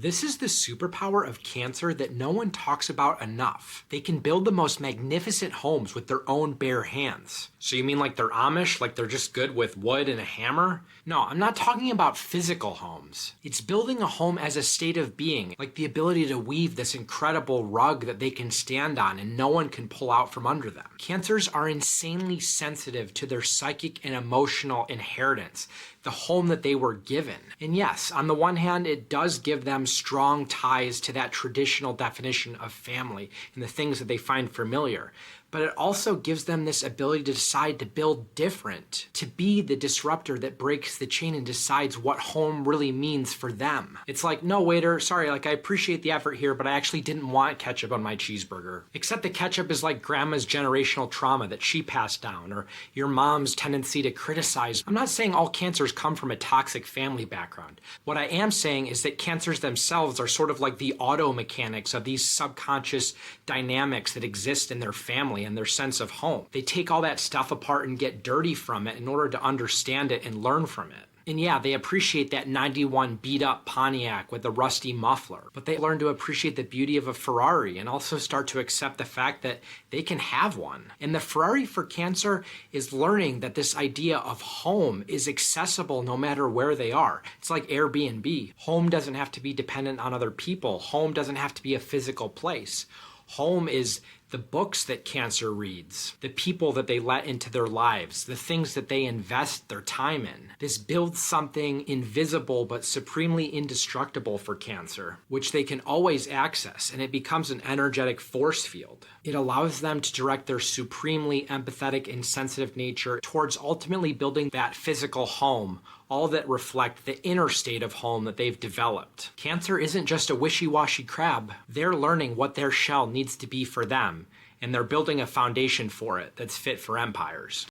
This is the superpower of Cancer that no one talks about enough. They can build the most magnificent homes with their own bare hands. So you mean like they're Amish, like they're just good with wood and a hammer? No, I'm not talking about physical homes. It's building a home as a state of being, like the ability to weave this incredible rug that they can stand on and no one can pull out from under them. Cancers are insanely sensitive to their psychic and emotional inheritance, the home that they were given. And yes, on the one hand, it does give them strong ties to that traditional definition of family and the things that they find familiar. But it also gives them this ability to decide to build different, to be the disruptor that breaks the chain and decides what home really means for them. It's like, no waiter, sorry, I appreciate the effort here, but I actually didn't want ketchup on my cheeseburger. Except the ketchup is like grandma's generational trauma that she passed down, or your mom's tendency to criticize. I'm not saying all cancers come from a toxic family background. What I am saying is that cancers themselves are sort of like the auto mechanics of these subconscious dynamics that exist in their family and their sense of home. They take all that stuff apart and get dirty from it in order to understand it and learn from it. And yeah, they appreciate that 91 beat up Pontiac with a rusty muffler, but they learn to appreciate the beauty of a Ferrari and also start to accept the fact that they can have one. And the Ferrari for Cancer is learning that this idea of home is accessible no matter where they are. It's like Airbnb. Home doesn't have to be dependent on other people. Home doesn't have to be a physical place. Home is the books that Cancer reads, the people that they let into their lives, the things that they invest their time in. This builds something invisible but supremely indestructible for Cancer, which they can always access, and it becomes an energetic force field. It allows them to direct their supremely empathetic and sensitive nature towards ultimately building that physical home, all that reflect the inner state of home that they've developed. Cancer isn't just a wishy-washy crab. They're learning what their shell needs to be for them, and they're building a foundation for it that's fit for empires.